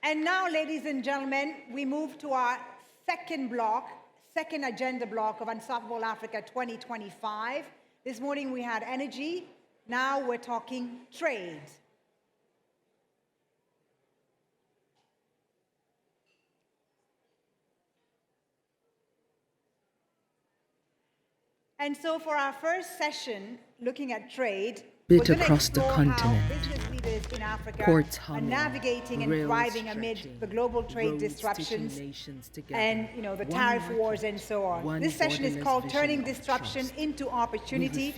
And now, ladies and gentlemen, we move to our second agenda block of Unstoppable Africa 2025. This morning we had energy. Now we're talking trade. And so for our first session, looking at trade, bit across the continent. Business leaders in Africa Ports are navigating and thriving amid the global trade disruptions and the tariff wars and so on. This session is called Turning Disruption into Opportunity,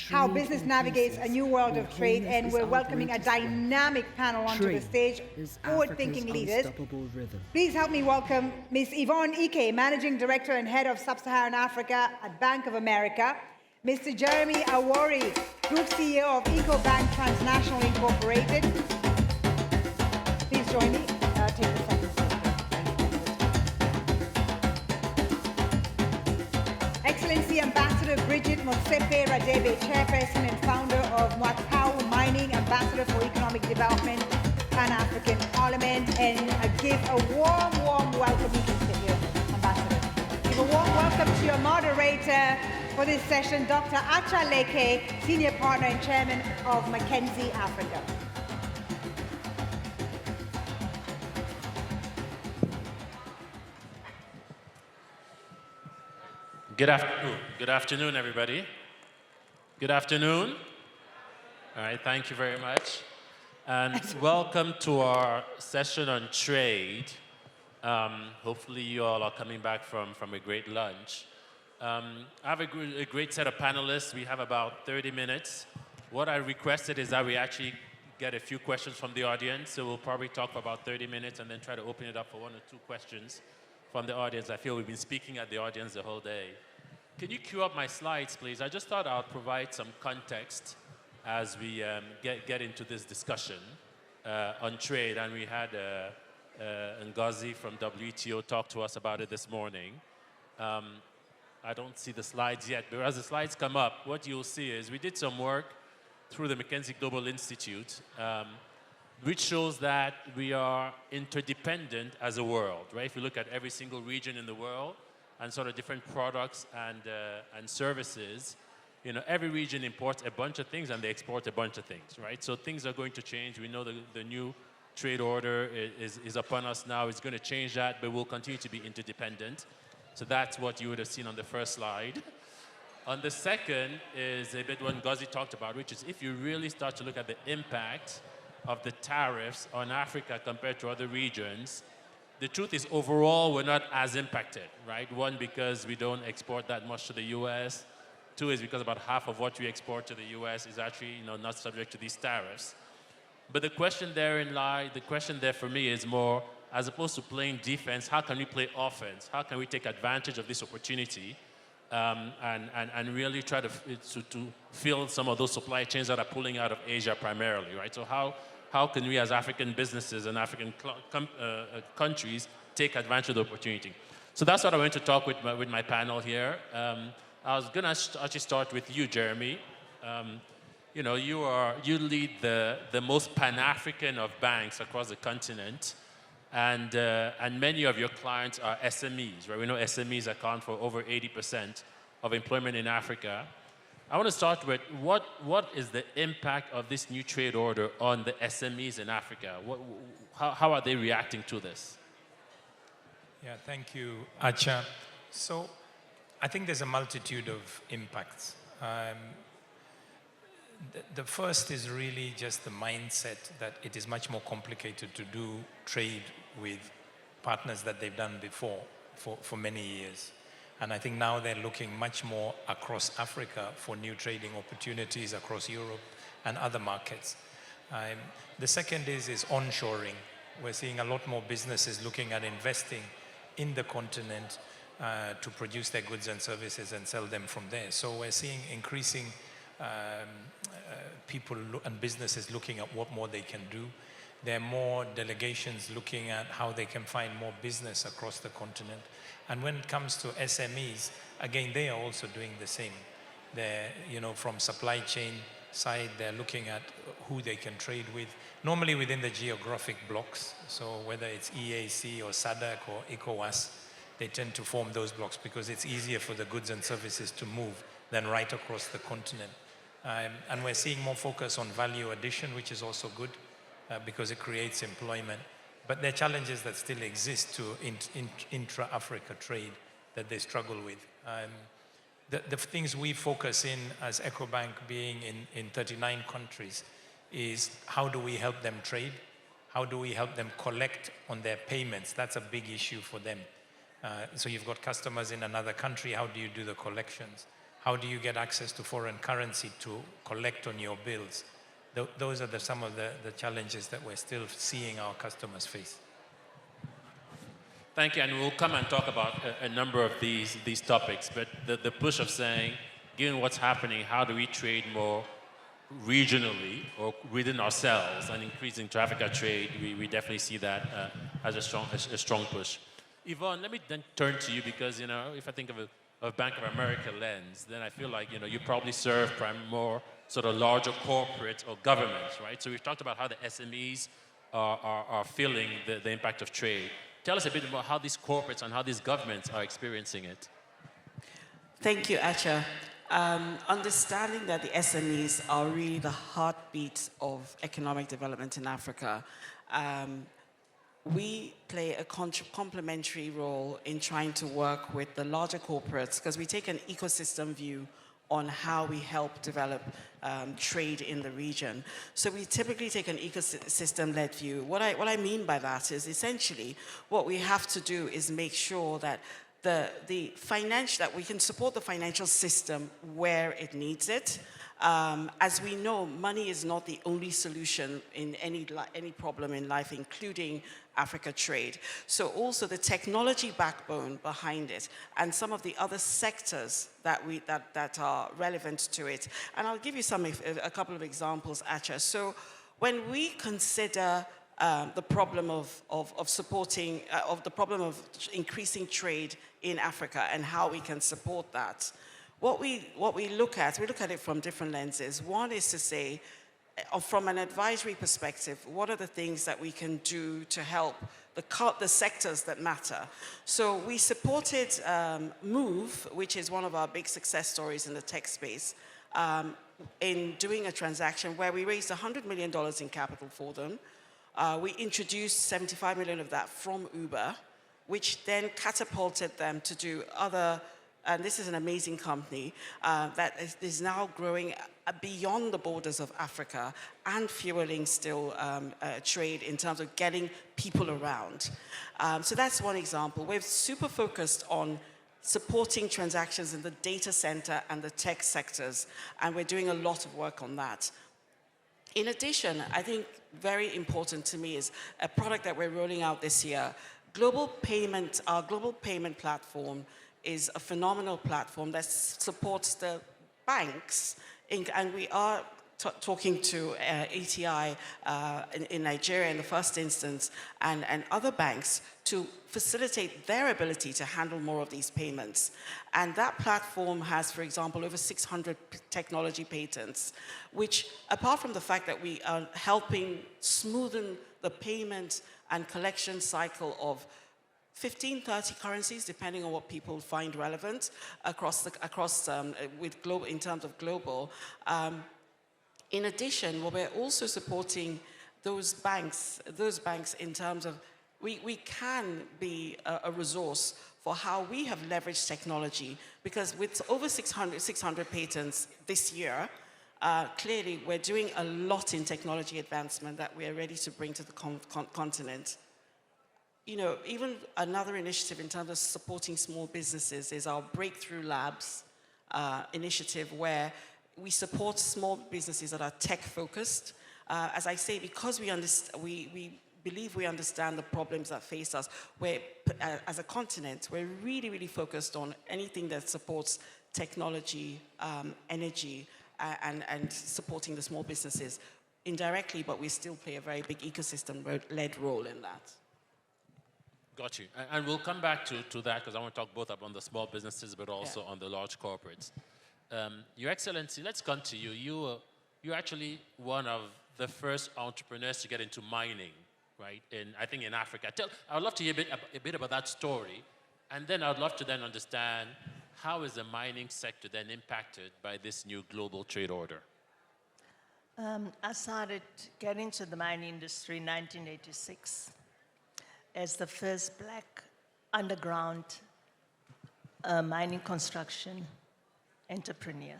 how business navigates a new world of trade, and we're welcoming a dynamic panel onto the stage, forward-thinking leaders. Please help me welcome Ms. Yvonne Ike, Managing Director and Head of Sub-Saharan Africa at Bank of America, Mr. Jeremy Awori, Group CEO of EcoBank Transnational Incorporated. Please join me. Take the second seat. Excellency Ambassador Bridget Motsepe Radebe, Chairperson and Founder of Marquis Mining, Ambassador for Economic Development, Pan-African Parliament, and give a warm welcome. You can sit here, Ambassador. Give a warm welcome to your moderator for this session, Dr. Acha Leke, Senior Partner and Chairman of McKinsey Africa. Good afternoon. Good afternoon, everybody. Good afternoon. All right, thank you very much. And welcome to our session on trade. Hopefully you all are coming back from a great lunch. I have a great set of panelists. We have about 30 minutes. What I requested is that we actually get a few questions from the audience. So we'll probably talk for about 30 minutes and then try to open it up for 1 or 2 questions from the audience. I feel we've been speaking at the audience the whole day. Can you cue up my slides, please? I just thought I'll provide some context as we get into this discussion on trade. And we had Ngozi from WTO talk to us about it this morning. I don't see the slides yet, but as the slides come up, what you'll see is we did some work through the McKinsey Global Institute, which shows that we are interdependent as a world, right? If you look at every single region in the world and sort of different products and services, every region imports a bunch of things and they export a bunch of things, right? So things are going to change. We know the new trade order is upon us now. It's going to change that, but we'll continue to be interdependent. So that's what you would have seen on the first slide. On the second is a bit what Ngozi talked about, which is if you really start to look at the impact of the tariffs on Africa compared to other regions, the truth is overall we're not as impacted, right? One, because we don't export that much to the US. Two is because about half of what we export to the US is actually not subject to these tariffs. But the question there for me is more, as opposed to playing defense, how can we play offense? How can we take advantage of this opportunity and really try to fill some of those supply chains that are pulling out of Asia primarily, right? So how can we as African businesses and African countries take advantage of the opportunity? So that's what I want to talk with my panel here. I was going to actually start with you, Jeremy. You lead the most Pan-African of banks across the continent. And many of your clients are SMEs, right? We know SMEs account for over 80% of employment in Africa. I want to start with what is the impact of this new trade order on the SMEs in Africa? How are they reacting to this? Yeah, thank you, Acha. So I think there's a multitude of impacts. The first is really just the mindset that it is much more complicated to do trade with partners that they've done before for many years. And I think now they're looking much more across Africa for new trading opportunities across Europe and other markets. The second is onshoring. We're seeing a lot more businesses looking at investing in the continent to produce their goods and services and sell them from there. So we're seeing increasing people and businesses looking at what more they can do. There are more delegations looking at how they can find more business across the continent. And when it comes to SMEs, again, they are also doing the same. They're, from supply chain side, they're looking at who they can trade with, normally within the geographic blocks. So whether it's EAC or SADC or ECOWAS, they tend to form those blocks because it's easier for the goods and services to move than right across the continent. And we're seeing more focus on value addition, which is also good because it creates employment. But there are challenges that still exist to intra-Africa trade that they struggle with. The things we focus in as EcoBank, being in 39 countries, is how do we help them trade? How do we help them collect on their payments? That's a big issue for them. So you've got customers in another country, how do you do the collections? How do you get access to foreign currency to collect on your bills? Those are some of the challenges that we're still seeing our customers face. Thank you, and we'll come and talk about a number of these topics, but the push of saying, given what's happening, how do we trade more regionally or within ourselves and increasing Africa trade, we definitely see that as a strong push. Yvonne, let me then turn to you because, if I think of a Bank of America lens, then I feel like, you probably serve more sort of larger corporate or governments, right? So we've talked about how the SMEs are feeling the impact of trade. Tell us a bit about how these corporates and how these governments are experiencing it. Thank you, Acha. Understanding that the SMEs are really the heartbeat of economic development in Africa, we play a complementary role in trying to work with the larger corporates because we take an ecosystem view on how we help develop trade in the region. So we typically take an ecosystem-led view. What I mean by that is essentially what we have to do is make sure that that we can support the financial system where it needs it. As we know, money is not the only solution in any problem in life, including Africa trade. So also the technology backbone behind it and some of the other sectors that are relevant to it. And I'll give you a couple of examples, Acha. So when we consider the problem of supporting, the problem of increasing trade in Africa and how we can support that, what we look at it from different lenses. One is to say, from an advisory perspective, what are the things that we can do to help the sectors that matter? So we supported Move, which is one of our big success stories in the tech space, in doing a transaction where we raised $100 million in capital for them. We introduced 75 million of that from Uber, which then catapulted them to do other, and this is an amazing company that is now growing beyond the borders of Africa and fueling still trade in terms of getting people around. So that's one example. We're super focused on supporting transactions in the data center and the tech sectors, and we're doing a lot of work on that. In addition, I think very important to me is a product that we're rolling out this year. Our global payment platform is a phenomenal platform that supports the banks, and we are talking to ATI in Nigeria in the first instance, and other banks to facilitate their ability to handle more of these payments. And that platform has, for example, over 600 technology patents, which, apart from the fact that we are helping smoothen the payment and collection cycle of 15, 30 currencies, depending on what people find relevant in terms of global. In addition, we're also supporting those banks in terms of we can be a resource for how we have leveraged technology, because with over 600 patents this year, clearly we're doing a lot in technology advancement that we are ready to bring to the continent. Even another initiative in terms of supporting small businesses is our Breakthrough Labs initiative, where we support small businesses that are tech-focused. As I say, because we believe we understand the problems that face us, as a continent, we're really, really focused on anything that supports technology, energy, and supporting the small businesses indirectly, but we still play a very big ecosystem-led role in that. Got you. And we'll come back to that, because I want to talk both on the small businesses, but also on the large corporates. Your Excellency, let's come to you. You're actually one of the first entrepreneurs to get into mining, right? I think in Africa. I would love to hear a bit about that story. And then I would love to then understand how is the mining sector then impacted by this new global trade order? I started getting into the mining industry in 1986 as the first black underground mining construction entrepreneur.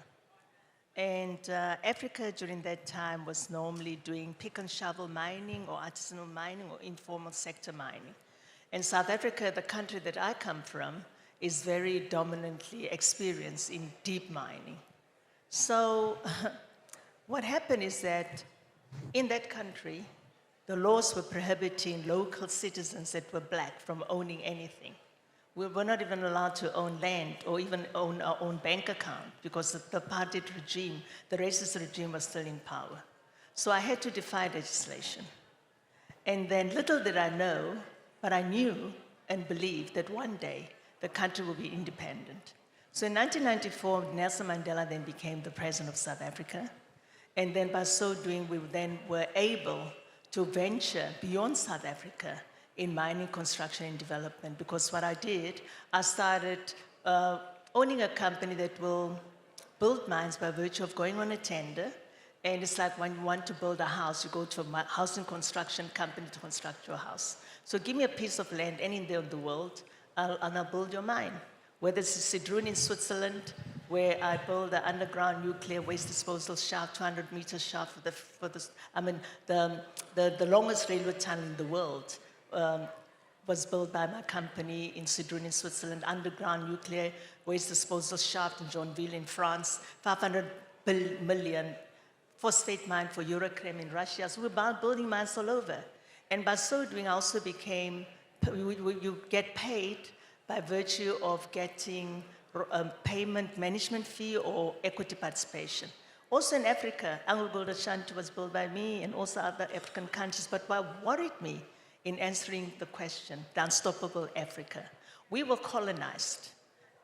And Africa during that time was normally doing pick and shovel mining or artisanal mining or informal sector mining. And South Africa, the country that I come from, is very dominantly experienced in deep mining. So what happened is that in that country, the laws were prohibiting local citizens that were black from owning anything. We were not even allowed to own land or even own our own bank account because the apartheid regime, the racist regime, was still in power. So I had to defy legislation. And then little did I know, but I knew and believed that one day the country will be independent. So in 1994, Nelson Mandela then became the president of South Africa. And then by so doing, we then were able to venture beyond South Africa in mining, construction, and development. Because what I did, I started owning a company that will build mines by virtue of going on a tender. And it's like when you want to build a house, you go to a housing construction company to construct your house. So give me a piece of land anywhere in the world, and I'll build your mine. Whether it's Sidrun in Switzerland, where I build an underground nuclear waste disposal shaft, 200-meter shaft the longest railway tunnel in the world was built by my company in Sidrun in Switzerland, underground nuclear waste disposal shaft in Joinville in France, 500 million phosphate mine for Eurochem in Russia. So we're building mines all over. And by so doing, I also became, you get paid by virtue of getting payment management fee or equity participation. Also in Africa, AngloGold Ashanti was built by me and also other African countries. But what worried me in answering the question, the unstoppable Africa, we were colonized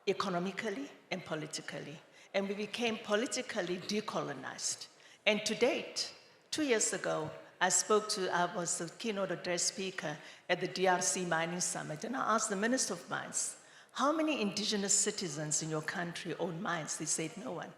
economically and politically. And we became politically decolonized. And to date, 2 years ago, I was the keynote address speaker at the DRC Mining Summit, and I asked the Minister of Mines, how many indigenous citizens in your country own mines? They said, no one.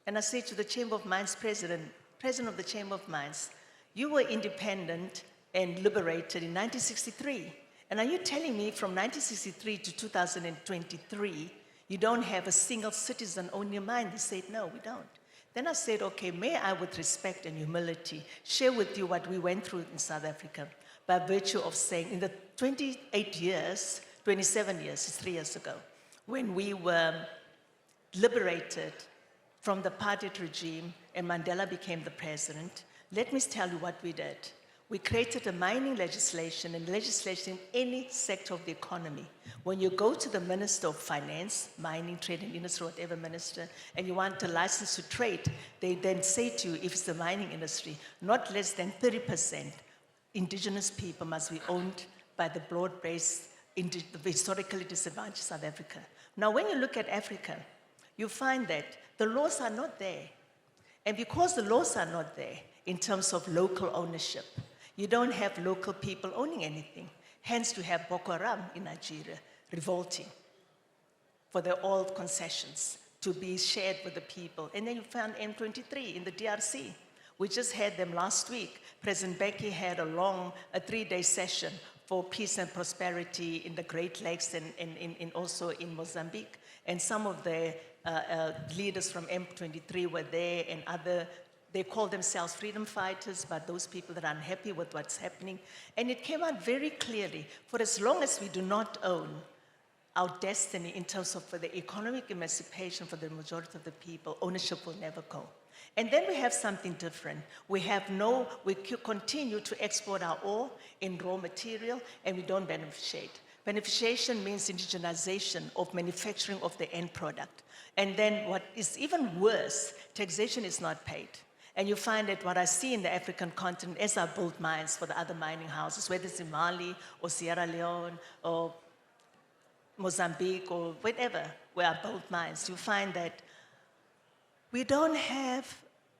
And I said to the Chamber of Mines president of the Chamber of Mines, you were independent and liberated in 1963. And are you telling me from 1963 to 2023, you don't have a single citizen owning a mine? They said, no, we don't. Then I said, okay, may I, with respect and humility, share with you what we went through in South Africa by virtue of saying in the 27 years, it's 3 years ago, when we were liberated from the apartheid regime and Mandela became the president, let me tell you what we did. We created a mining legislation and legislation in any sector of the economy. When you go to the Minister of Finance, Mining, Trade and Industry, whatever minister, and you want a license to trade, they then say to you, if it's the mining industry, not less than 30% indigenous people must be owned by the broad-based, historically disadvantaged South Africa. Now, when you look at Africa, you find that the laws are not there. And because the laws are not there in terms of local ownership, you don't have local people owning anything. Hence, you have Boko Haram in Nigeria revolting for their oil concessions to be shared with the people. And then you found M23 in the DRC. We just had them last week. President Becky had a 3-day session for peace and prosperity in the Great Lakes and also in Mozambique. And some of the leaders from M23 were there and they call themselves freedom fighters, but those people that are unhappy with what's happening. And it came out very clearly, for as long as we do not own our destiny in terms of the economic emancipation for the majority of the people, ownership will never go. And then we have something different. We continue to export our ore in raw material, and we don't beneficiate. Beneficiation means indigenization of manufacturing of the end product. And then what is even worse, taxation is not paid. And you find that what I see in the African continent as I build mines for the other mining houses, whether it's in Mali or Sierra Leone or Mozambique or whatever, where I build mines, you find that we don't have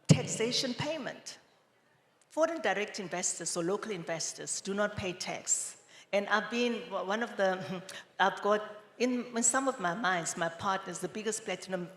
taxation payment foreign direct investors or local investors do not pay tax. And I've been one of the, I've got, in some of my mines, my partners, the biggest platinum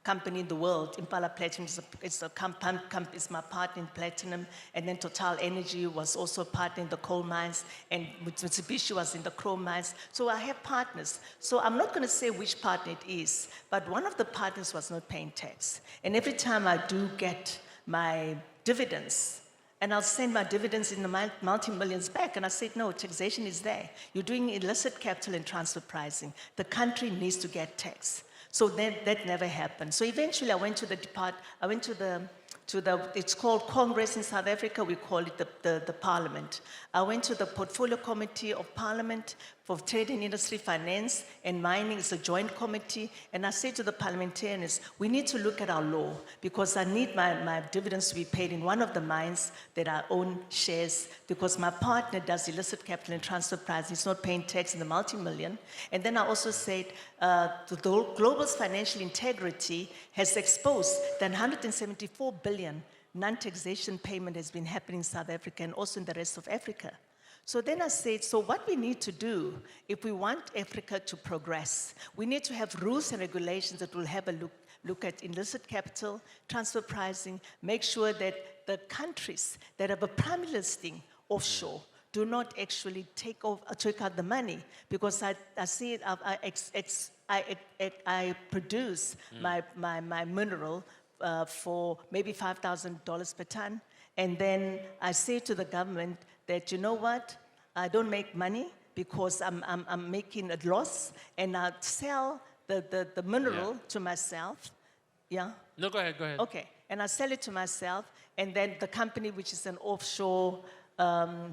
company in the world, Impala Platinum is my partner in platinum, and then Total Energy was also a partner in the coal mines, and Mitsubishi was in the chrome mines. So I have partners. So I'm not going to say which partner it is, but one of the partners was not paying tax. And every time I do get my dividends, and I'll send my dividends in the multi-millions back, and I said, no, taxation is there. You're doing illicit capital and transfer pricing. The country needs to get tax. So that never happened. So eventually I went to it's called Congress in South Africa, we call it the Parliament. I went to the Portfolio Committee of Parliament for Trade and Industry, Finance and Mining. It's a joint committee. And I said to the parliamentarians, we need to look at our law because I need my dividends to be paid in one of the mines that I own shares because my partner does illicit capital and transfer pricing. He's not paying tax in the multi-million. And then I also said the global's financial integrity has exposed that 174 billion non-taxation payment has been happening in South Africa and also in the rest of Africa. So then I said, so what we need to do, if we want Africa to progress, we need to have rules and regulations that will have a look at illicit capital, transfer pricing, make sure that the countries that have a primary listing offshore do not actually take out the money, because I see it, I produce my mineral for maybe $5,000 per ton, and then I say to the government that, you know what, I don't make money because I'm making a loss, and I sell the mineral to myself. Yeah? No, go ahead. Okay, and I sell it to myself, and then the company, which is an offshore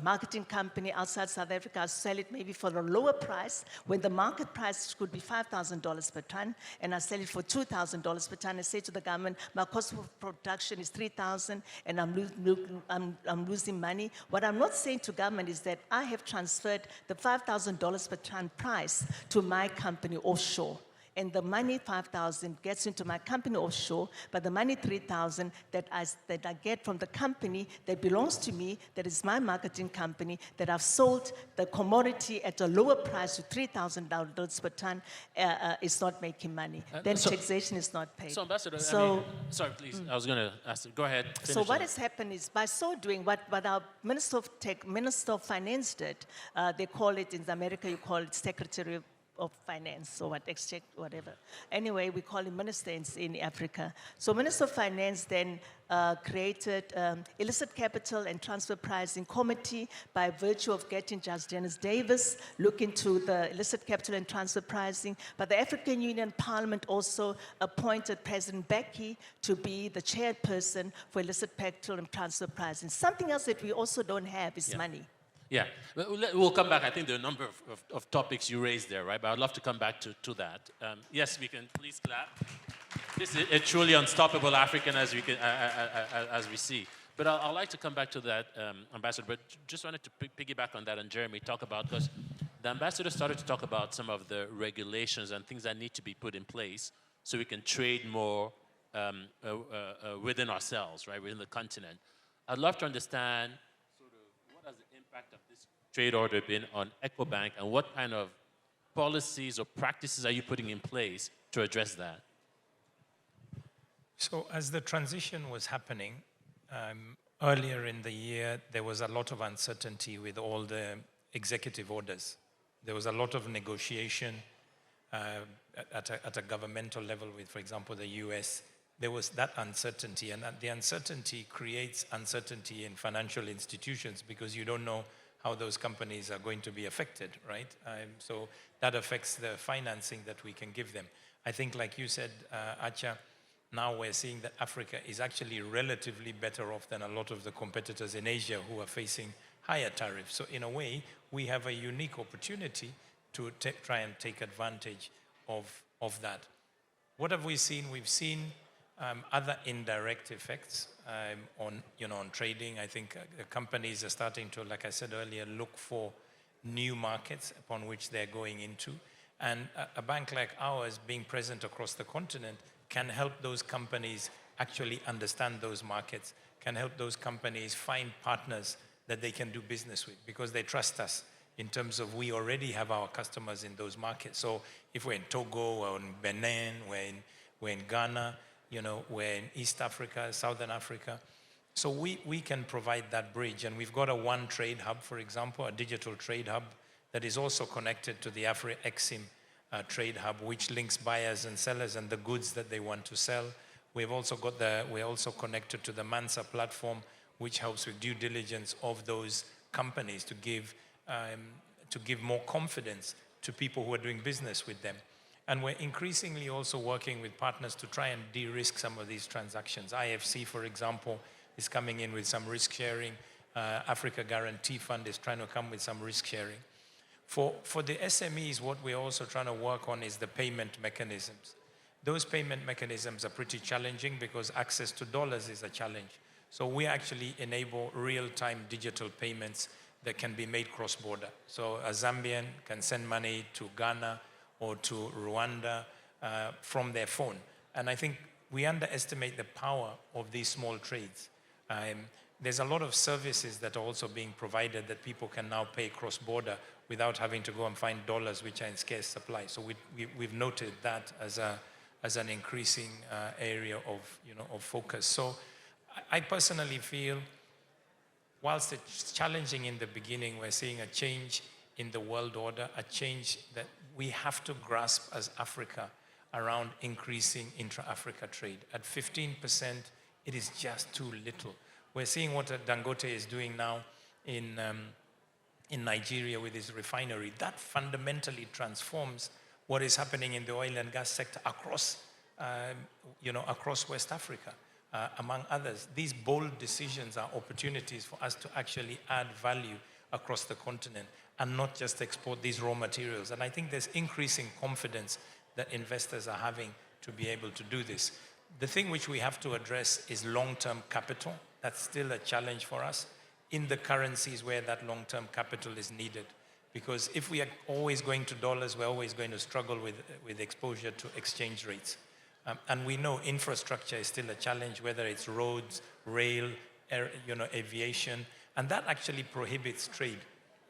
marketing company outside South Africa, I sell it maybe for a lower price when the market price could be $5,000 per ton, and I sell it for $2,000 per ton. I say to the government, my cost of production is $3,000, and I'm losing money. What I'm not saying to government is that I have transferred the $5,000 per ton price to my company offshore. And the money, 5,000, gets into my company offshore, but the money, 3,000, that I get from the company that belongs to me, that is my marketing company, that I've sold the commodity at a lower price to $3,000 per ton, is not making money. Then taxation is not paid. So, Ambassador, sorry, please, I was going to ask you. Go ahead. So what has happened is, by so doing, what our Minister of Finance did, they call it, in America, you call it Secretary of Finance, or whatever. Anyway, we call him minister in Africa. So Minister of Finance then created illicit capital and transfer pricing committee by virtue of getting Judge Dennis Davis look into the illicit capital and transfer pricing. But the African Union Parliament also appointed President Becky to be the chairperson for illicit capital and transfer pricing. Something else that we also don't have is money. Yeah, we'll come back. I think there are a number of topics you raised there, right? But I'd love to come back to that. Yes, we can please clap. This is a truly unstoppable African as we see. But I'd like to come back to that, Ambassador, but just wanted to piggyback on that and Jeremy talk about, because the Ambassador started to talk about some of the regulations and things that need to be put in place so we can trade more within ourselves, right, within the continent. I'd love to understand what has the impact of this trade order been on EcoBank, and what kind of policies or practices are you putting in place to address that? So as the transition was happening, earlier in the year, there was a lot of uncertainty with all the executive orders. There was a lot of negotiation at a governmental level with, for example, the US. There was that uncertainty, and the uncertainty creates uncertainty in financial institutions because you don't know how those companies are going to be affected, right? So that affects the financing that we can give them. I think, like you said, Acha, now we're seeing that Africa is actually relatively better off than a lot of the competitors in Asia who are facing higher tariffs. So in a way, we have a unique opportunity to try and take advantage of that. What have we seen? We've seen other indirect effects on trading. I think companies are starting to, like I said earlier, look for new markets upon which they're going into. And a bank like ours, being present across the continent, can help those companies actually understand those markets, can help those companies find partners that they can do business with because they trust us in terms of we already have our customers in those markets. So if we're in Togo or in Benin, we're in Ghana, you know, we're in East Africa, Southern Africa. So we can provide that bridge. And we've got a One Trade Hub, for example, a digital trade hub that is also connected to the Afri-Exim trade hub, which links buyers and sellers and the goods that they want to sell. We're also connected to the Mansa platform, which helps with due diligence of those companies to give more confidence to people who are doing business with them. And we're increasingly also working with partners to try and de-risk some of these transactions. IFC, for example, is coming in with some risk sharing. Africa Guarantee Fund is trying to come with some risk sharing. For the SMEs, what we're also trying to work on is the payment mechanisms. Those payment mechanisms are pretty challenging because access to dollars is a challenge. So we actually enable real-time digital payments that can be made cross-border. So a Zambian can send money to Ghana or to Rwanda from their phone. And I think we underestimate the power of these small trades. There's a lot of services that are also being provided that people can now pay cross-border without having to go and find dollars which are in scarce supply. So we've noted that as an increasing area of focus. So I personally feel, whilst it's challenging in the beginning, we're seeing a change in the world order, a change that we have to grasp as Africa around increasing intra-Africa trade. At 15%, it is just too little. We're seeing what Dangote is doing now in Nigeria with his refinery. That fundamentally transforms what is happening in the oil and gas sector across West Africa, among others. These bold decisions are opportunities for us to actually add value across the continent and not just export these raw materials. And I think there's increasing confidence that investors are having to be able to do this. The thing which we have to address is long-term capital. That's still a challenge for us in the currencies where that long-term capital is needed. Because if we are always going to dollars, we're always going to struggle with exposure to exchange rates. And we know infrastructure is still a challenge, whether it's roads, rail, aviation, and that actually prohibits trade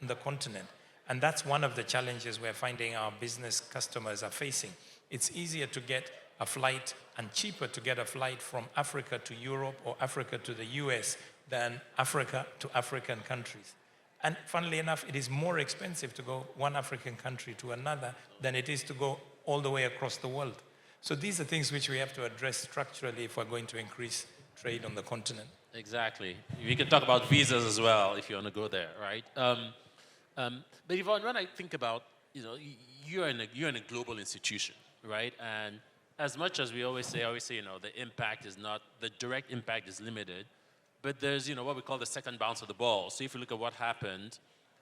on the continent. And that's one of the challenges we're finding our business customers are facing. It's easier to get a flight and cheaper to get a flight from Africa to Europe or Africa to the US than Africa to African countries. And funnily enough, it is more expensive to go one African country to another than it is to go all the way across the world. So these are things which we have to address structurally if we're going to increase trade on the continent. Exactly. We can talk about visas as well if you want to go there, right? But Yvonne, when I think about, you're in a global institution, right? And as much as we always say, the impact is not, the direct impact is limited, but there's, what we call the second bounce of the ball. So if you look at what happened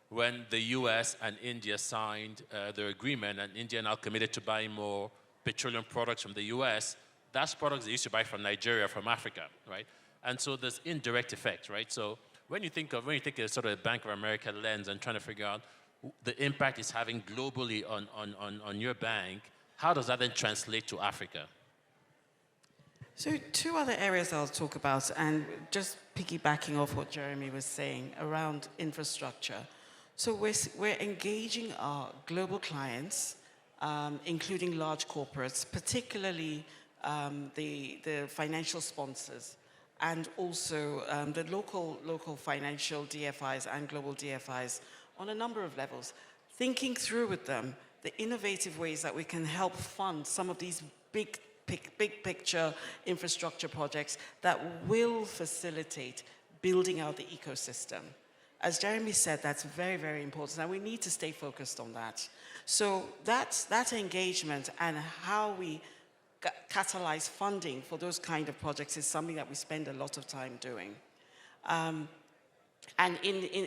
when the US and India signed their agreement, and India now committed to buying more petroleum products from the US, that's products they used to buy from Nigeria, from Africa, right? And so there's indirect effect, right? So when you take a sort of a Bank of America lens and trying to figure out the impact it's having globally on your bank, how does that then translate to Africa? So two other areas I'll talk about, and just piggybacking off what Jeremy was saying around infrastructure. So we're engaging our global clients, including large corporates, particularly the financial sponsors, and also the local financial DFIs and global DFIs on a number of levels, thinking through with them the innovative ways that we can help fund some of these big picture infrastructure projects that will facilitate building out the ecosystem. As Jeremy said, that's very, very important, and we need to stay focused on that. So that engagement and how we catalyze funding for those kind of projects is something that we spend a lot of time doing. And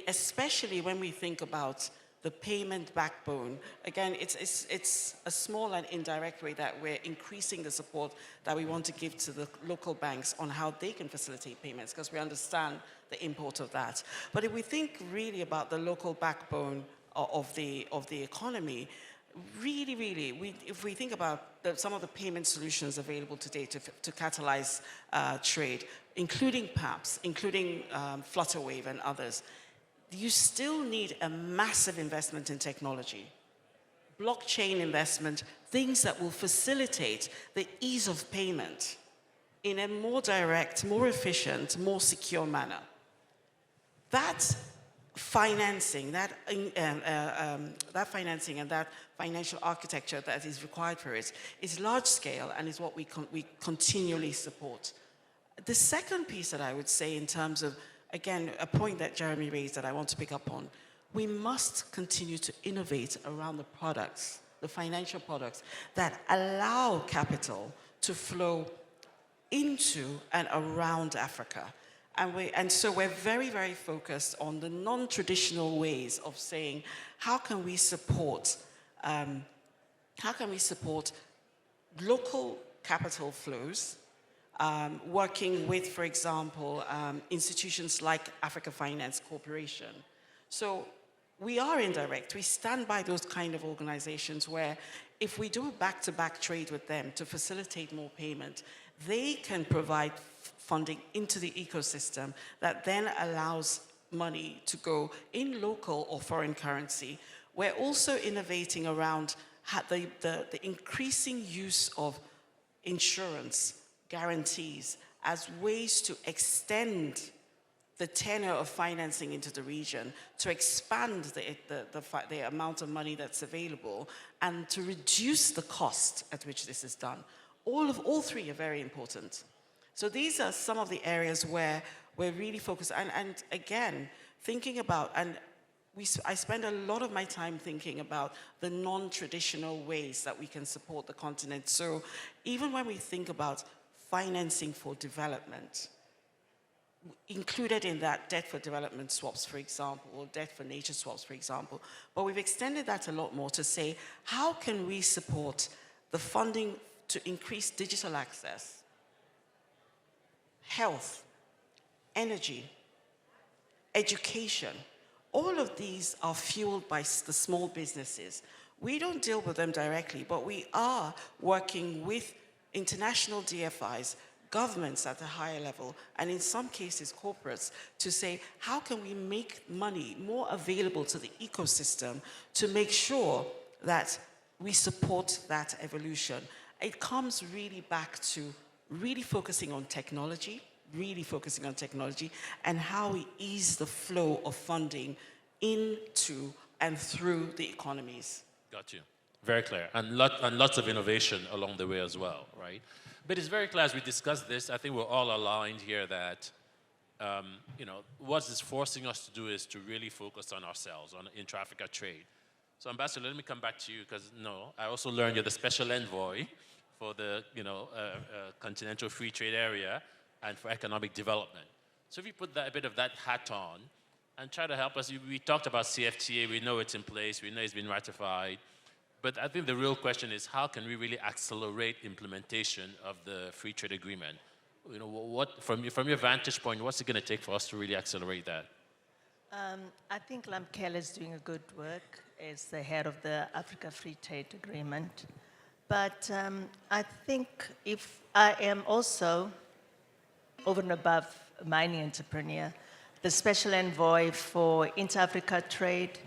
especially when we think about the payment backbone, again, it's a small and indirect way that we're increasing the support that we want to give to the local banks on how they can facilitate payments, because we understand the import of that. But if we think really about the local backbone of the economy, really, if we think about some of the payment solutions available today to catalyze trade, including PAPs, including Flutterwave and others, you still need a massive investment in technology. Blockchain investment, things that will facilitate the ease of payment in a more direct, more efficient, more secure manner. That financing, that financing and that financial architecture that is required for it is large scale and is what we continually support. The second piece that I would say in terms of, again, a point that Jeremy raised that I want to pick up on, we must continue to innovate around the products, the financial products that allow capital to flow into and around Africa. And so we're very, very focused on the non-traditional ways of saying, how can we support local capital flows, working with, for example, institutions like Africa Finance Corporation. So we are indirect. We stand by those kind of organizations where if we do a back-to-back trade with them to facilitate more payment, they can provide funding into the ecosystem that then allows money to go in local or foreign currency. We're also innovating around the increasing use of insurance, guarantees, as ways to extend the tenor of financing into the region, to expand the amount of money that's available, and to reduce the cost at which this is done. All three are very important. So these are some of the areas where we're really focused. And again, thinking about, I spend a lot of my time thinking about the non-traditional ways that we can support the continent. So even when we think about financing for development, included in that debt for development swaps, for example, or debt for nature swaps, for example. But we've extended that a lot more to say, how can we support the funding to increase digital access, health, energy, education? All of these are fueled by the small businesses. We don't deal with them directly, but we are working with international DFIs, governments at a higher level, and in some cases corporates, to say, how can we make money more available to the ecosystem to make sure that we support that evolution? It comes really back to really focusing on technology, and how we ease the flow of funding into and through the economies. Got you. Very clear. And lots of innovation along the way as well, right? But it's very clear as we discuss this, I think we're all aligned here that, what it's forcing us to do is to really focus on ourselves, on intra-Africa trade. So Ambassador, let me come back to you because, I also learned you're the special envoy for the, continental free trade area and for economic development. So if you put a bit of that hat on and try to help us, we talked about CFTA, we know it's in place, we know it's been ratified. But I think the real question is, how can we really accelerate implementation of the free trade agreement? From your vantage point, what's it going to take for us to really accelerate that? I think Lamkel is doing a good work as the head of the Africa Free Trade Agreement. But I think if I am also, over and above a mining entrepreneur, the special envoy for inter-Africa trade,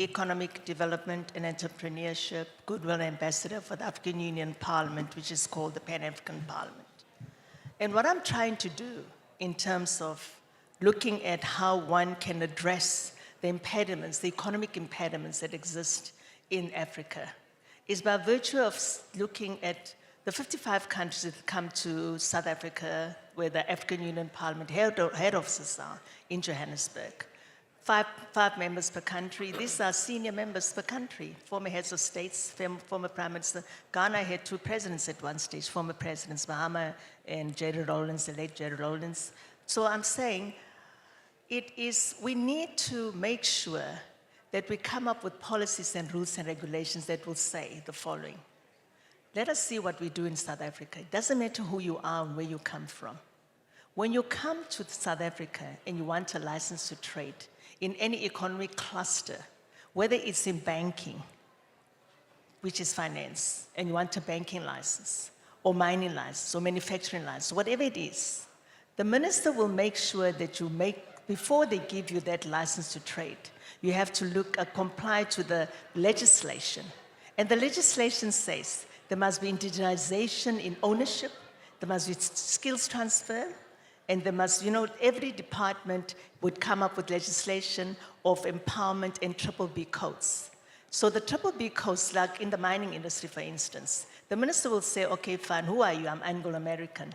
economic development and entrepreneurship, goodwill ambassador for the African Union Parliament, which is called the Pan-African Parliament. And what I'm trying to do in terms of looking at how one can address the impediments, the economic impediments that exist in Africa, is by virtue of looking at the 55 countries that come to South Africa, where the African Union Parliament head offices are in Johannesburg. Five members per country. These are senior members per country, former heads of states, former prime minister. Ghana had 2 presidents at one stage, former presidents, Mahama and Jerry Rawlings, the late Jerry Rawlings. So I'm saying we need to make sure that we come up with policies and rules and regulations that will say the following. Let us see what we do in South Africa. It doesn't matter who you are and where you come from. When you come to South Africa and you want a license to trade, in any economic cluster, whether it's in banking, which is finance, and you want a banking license, or mining license, or manufacturing license, whatever it is, the minister will make sure that you before they give you that license to trade, you have to comply to the legislation. And the legislation says there must be indigenization in ownership, there must be skills transfer, and there must, every department would come up with legislation of empowerment and B codes. So the B codes, like in the mining industry, for instance, the minister will say, okay, fine, who are you? I'm Anglo-American.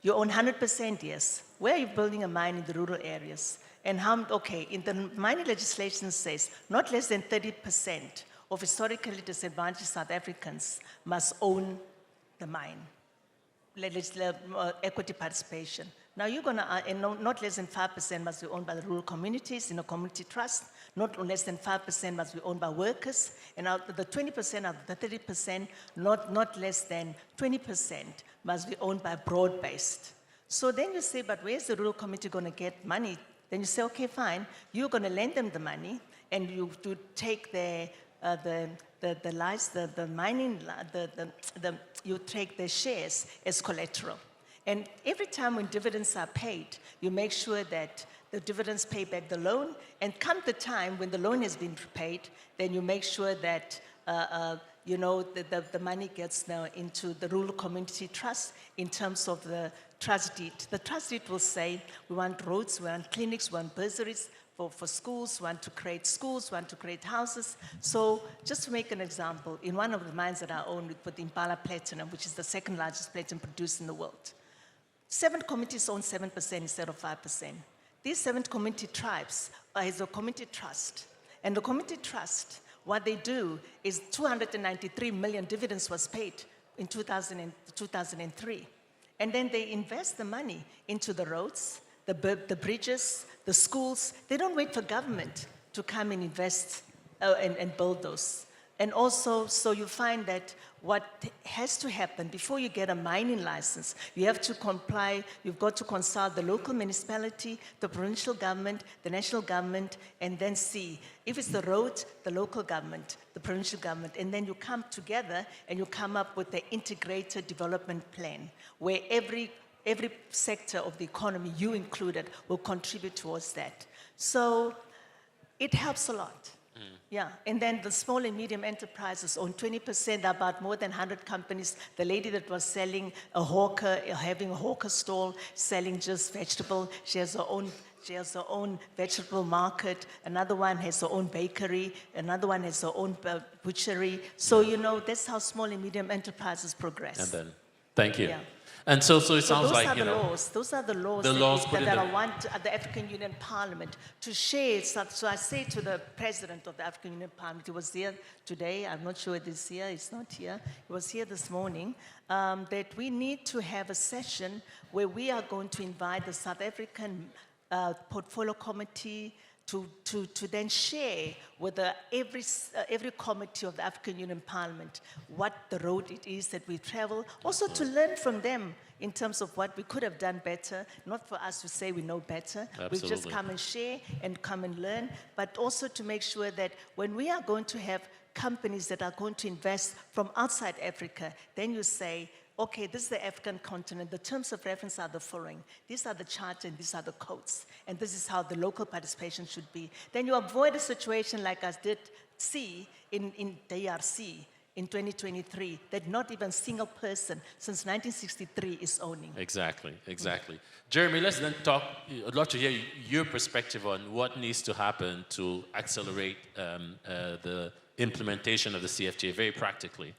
You own 100%, yes. Where are you building a mine in the rural areas? And in the mining legislation says not less than 30% of historically disadvantaged South Africans must own the mine. Equity participation. Now you're going to, not less than 5% must be owned by the rural communities in a community trust, not less than 5% must be owned by workers, and out of the 20%, out of the 30%, not less than 20% must be owned by broad-based. So then you say, but where's the rural community going to get money? Then you say, okay, fine, you're going to lend them the money, and you take you take their shares as collateral. And every time when dividends are paid, you make sure that the dividends pay back the loan, and come the time when the loan has been repaid, then you make sure that the money gets now into the rural community trust in terms of the trust deed. The trust deed will say, we want roads, we want clinics, we want bursaries for schools, we want to create schools, we want to create houses. So just to make an example, in one of the mines that I own, we put Impala Platinum, which is the second largest platinum produced in the world. 7 communities own 7% instead of 5%. These 7 community tribes has a community trust. And the community trust, what they do is 293 million dividends was paid in 2003. And then they invest the money into the roads, the bridges, the schools. They don't wait for government to come and invest and build those. And also, so you find that what has to happen before you get a mining license, you have to comply, you've got to consult the local municipality, the provincial government, the national government, and then see if it's the road, the local government, the provincial government, and then you come together and you come up with the integrated development plan where every sector of the economy, you included, will contribute towards that. So it helps a lot. Yeah, and then the small and medium enterprises own 20%, about more than 100 companies. The lady that was selling having a hawker stall, selling just vegetable, she has her own vegetable market. Another one has her own bakery. Another one has her own butchery. So, that's how small and medium enterprises progress. And then, thank you. Yeah. And so it sounds like, Those are the laws that I want the African Union Parliament to share. So I say to the President of the African Union Parliament, he was here today, I'm not sure this year, it's not here, he was here this morning, that we need to have a session where we are going to invite the South African Portfolio Committee to then share with every committee of the African Union Parliament what the road it is that we travel, also to learn from them in terms of what we could have done better, not for us to say we know better. Absolutely. We just come and share and come and learn, but also to make sure that when we are going to have companies that are going to invest from outside Africa, then you say, okay, this is the African continent. The terms of reference are the following. These are the charter and these are the codes. And this is how the local participation should be. Then you avoid a situation like I did see in DRC in 2023, that not even a single person since 1963 is owning. Exactly. Jeremy, let's then talk. I'd love to hear your perspective on what needs to happen to accelerate the implementation of the CFTA very practically.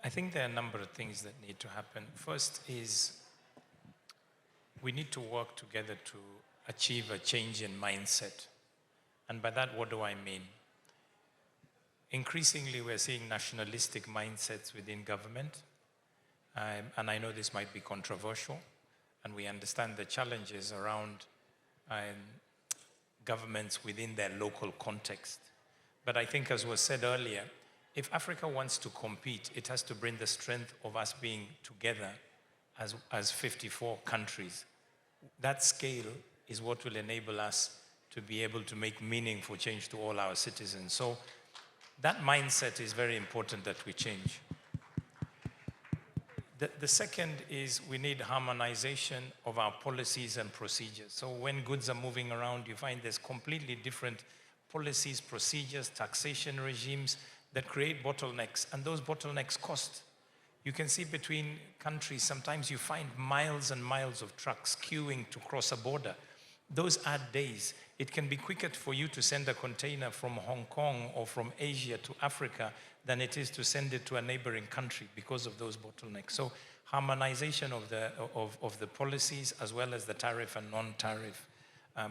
I think there are a number of things that need to happen. First is we need to work together to achieve a change in mindset. And by that, what do I mean? Increasingly, we're seeing nationalistic mindsets within government. And I know this might be controversial, and we understand the challenges around governments within their local context. But I think, as was said earlier, if Africa wants to compete, it has to bring the strength of us being together as 54 countries. That scale is what will enable us to be able to make meaningful change to all our citizens. So that mindset is very important that we change. The second is we need harmonization of our policies and procedures. So when goods are moving around, you find there's completely different policies, procedures, taxation regimes that create bottlenecks, and those bottlenecks cost. You can see between countries, sometimes you find miles and miles of trucks queuing to cross a border. Those add days. It can be quicker for you to send a container from Hong Kong or from Asia to Africa than it is to send it to a neighboring country because of those bottlenecks. So harmonization of the policies as well as the tariff and non-tariff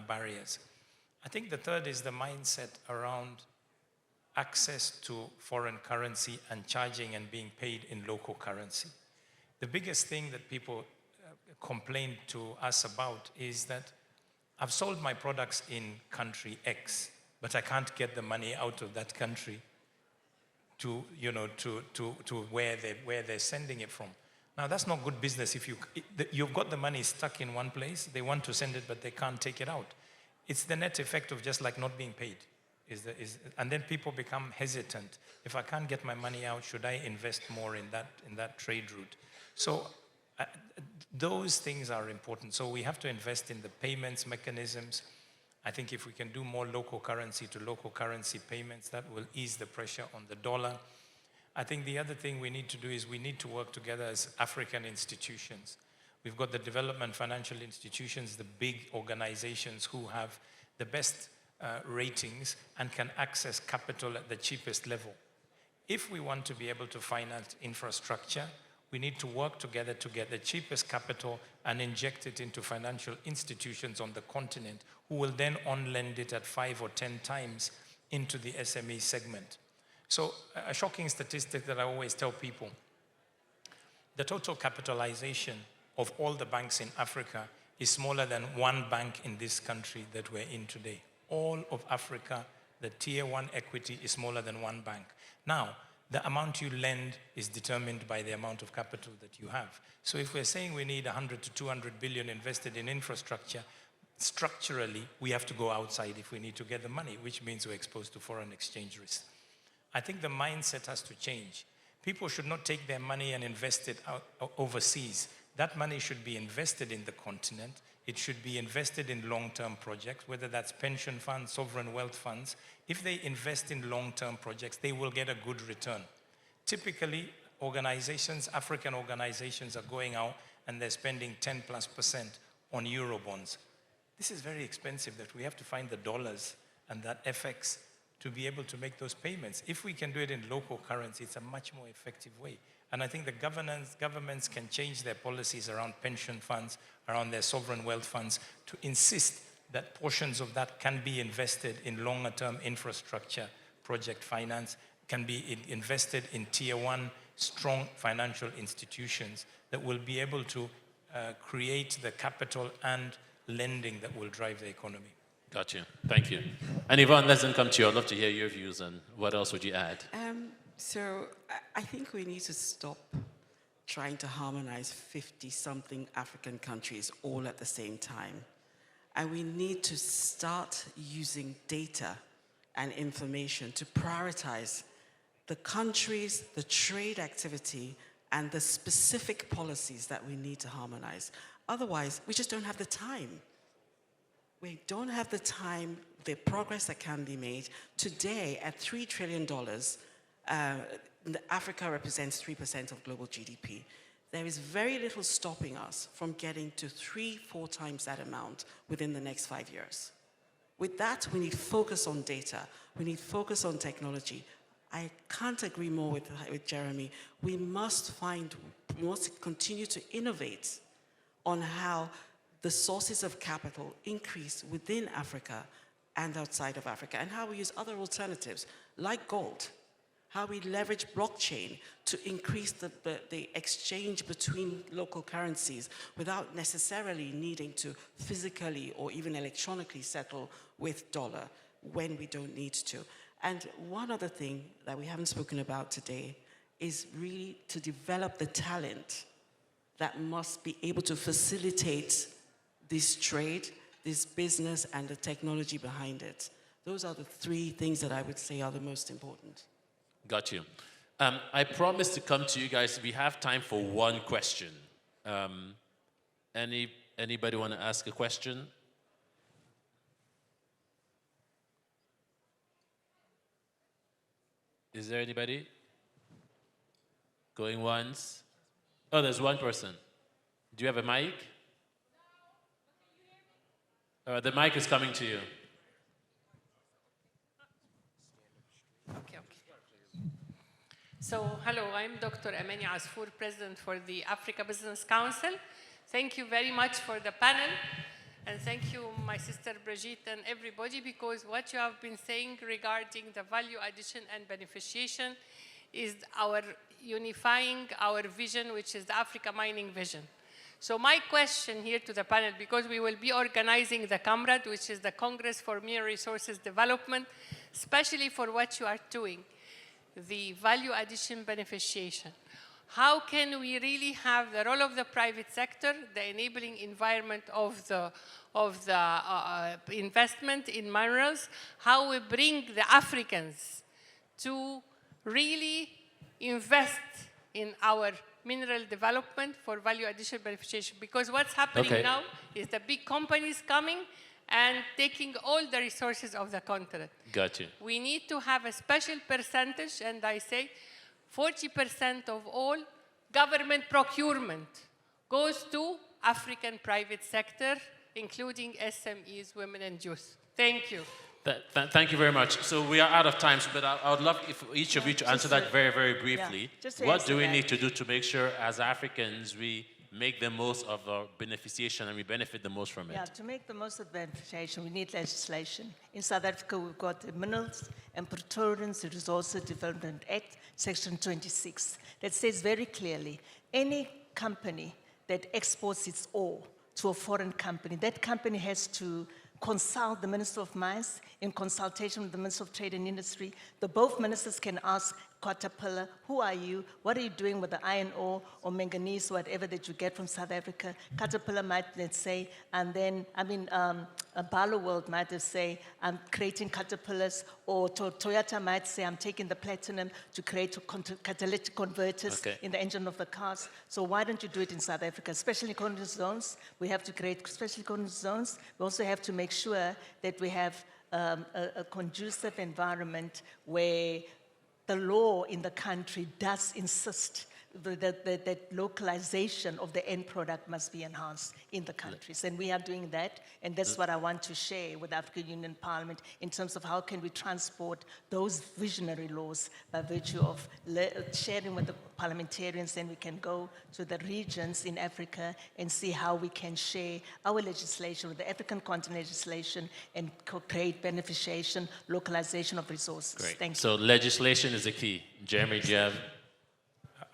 barriers. I think the third is the mindset around access to foreign currency and charging and being paid in local currency. The biggest thing that people complain to us about is that I've sold my products in country X, but I can't get the money out of that country to, you know, to where they're sending it from. Now, that's not good business. If you've got the money stuck in one place, they want to send it, but they can't take it out. It's the net effect of just like not being paid. And then people become hesitant. If I can't get my money out, should I invest more in that trade route? So those things are important. So we have to invest in the payments mechanisms. I think if we can do more local currency to local currency payments, that will ease the pressure on the dollar. I think the other thing we need to do is we need to work together as African institutions. We've got the development financial institutions, the big organizations who have the best ratings and can access capital at the cheapest level. If we want to be able to finance infrastructure, we need to work together to get the cheapest capital and inject it into financial institutions on the continent, who will then on-lend it at 5 or 10 times into the SME segment. So a shocking statistic that I always tell people, the total capitalization of all the banks in Africa is smaller than one bank in this country that we're in today. All of Africa, the tier 1 equity is smaller than one bank. Now, the amount you lend is determined by the amount of capital that you have. So if we're saying we need 100 to 200 billion invested in infrastructure, structurally, we have to go outside if we need to get the money, which means we're exposed to foreign exchange risk. I think the mindset has to change. People should not take their money and invest it overseas. That money should be invested in the continent. It should be invested in long-term projects, whether that's pension funds, sovereign wealth funds. If they invest in long-term projects, they will get a good return. Typically, organizations, African organizations are going out and they're spending 10+% on Eurobonds. This is very expensive that we have to find the dollars and that FX to be able to make those payments. If we can do it in local currency, it's a much more effective way. And I think the governments can change their policies around pension funds, around their sovereign wealth funds, to insist that portions of that can be invested in longer-term infrastructure, project finance, can be invested in tier 1 strong financial institutions that will be able to create the capital and lending that will drive the economy. Got you. Thank you. And Yvonne, let's then come to you. I'd love to hear your views, and what else would you add? So I think we need to stop trying to harmonize 50-something African countries all at the same time. And we need to start using data and information to prioritize the countries, the trade activity, and the specific policies that we need to harmonize. Otherwise, we just don't have the time. We don't have the time, the progress that can be made. Today, at $3 trillion, Africa represents 3% of global GDP. There is very little stopping us from getting to 3-4 times that amount within the next 5 years. With that, we need focus on data. We need focus on technology. I can't agree more with Jeremy. We must continue to innovate on how the sources of capital increase within Africa and outside of Africa, and how we use other alternatives like gold, how we leverage blockchain to increase the exchange between local currencies without necessarily needing to physically or even electronically settle with dollar when we don't need to. And one other thing that we haven't spoken about today is really to develop the talent that must be able to facilitate this trade, this business and the technology behind it. Those are the three things that I would say are the most important. Got you. I promised to come to you guys. We have time for one question. Anybody want to ask a question? Is there anybody? Going once? Oh, there's one person. Do you have a mic? The mic is coming to you. Okay. So, hello, I'm Dr. Amani Asfour, President for the Africa Business Council. Thank you very much for the panel. And thank you, my sister Brigitte and everybody, because what you have been saying regarding the value addition and beneficiation is our unifying our vision, which is the Africa mining vision. So my question here to the panel, because we will be organizing the CAMRAD, which is the Congress for Mineral Resources Development, especially for what you are doing, the value addition beneficiation. How can we really have the role of the private sector, the enabling environment of the investment in minerals, how we bring the Africans to really invest in our mineral development for value addition beneficiation? Because what's happening now is the big companies coming and taking all the resources of the continent. Got you. We need to have a special percentage, and I say 40% of all government procurement goes to African private sector, including SMEs, women and youth. Thank you. Thank you very much. So we are out of time, but I would love if each of you to answer that very, very briefly. What do we need to do to make sure as Africans we make the most of our beneficiation and we benefit the most from it? Yeah, to make the most of beneficiation, we need legislation. In South Africa, we've got the Minerals and Petroleum Resources Development Act, Section 26, that says very clearly, any company that exports its ore to a foreign company, that company has to consult the Minister of Mines in consultation with the Minister of Trade and Industry. Both ministers can ask Caterpillar, who are you? What are you doing with the iron ore or manganese, whatever that you get from South Africa? Caterpillar might then say, and then, Barlow World might say, I'm creating caterpillars, or Toyota might say, I'm taking the platinum to create catalytic converters in the engine of the cars. So why don't you do it in South Africa? Special economic zones, we have to create special economic zones. We also have to make sure that we have a conducive environment where the law in the country does insist that localization of the end product must be enhanced in the countries. And we are doing that, and that's what I want to share with the African Union Parliament in terms of how can we transport those visionary laws by virtue of sharing with the parliamentarians, and we can go to the regions in Africa and see how we can share our legislation with the African continent legislation and create beneficiation, localization of resources. Great. Thank you. So legislation is the key. Jeremy, do you have?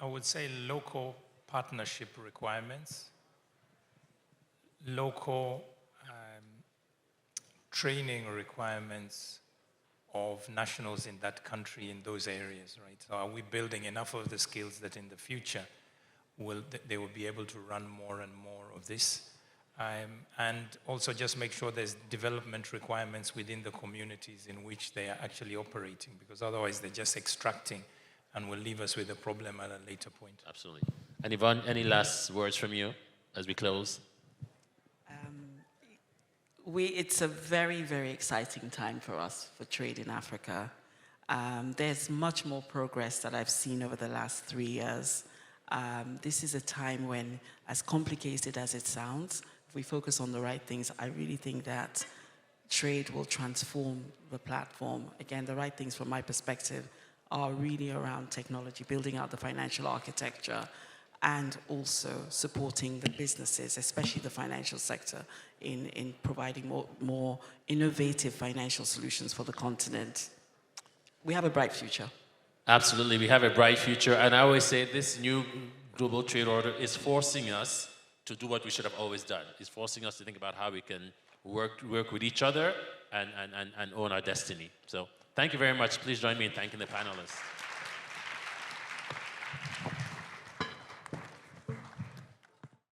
I would say local partnership requirements, local training requirements of nationals in that country in those areas, right? So are we building enough of the skills that in the future they will be able to run more and more of this? And also just make sure there's development requirements within the communities in which they are actually operating, because otherwise they're just extracting and will leave us with a problem at a later point. Absolutely. And Yvonne, any last words from you as we close? It's a very, very exciting time for us for trade in Africa. There's much more progress that I've seen over the last 3 years. This is a time when, as complicated as it sounds, if we focus on the right things, I really think that trade will transform the platform. Again, the right things from my perspective are really around technology, building out the financial architecture, and also supporting the businesses, especially the financial sector, in providing more innovative financial solutions for the continent. We have a bright future. Absolutely, we have a bright future. And I always say this new global trade order is forcing us to do what we should have always done. It's forcing us to think about how we can work with each other and own our destiny. So thank you very much. Please join me in thanking the panelists.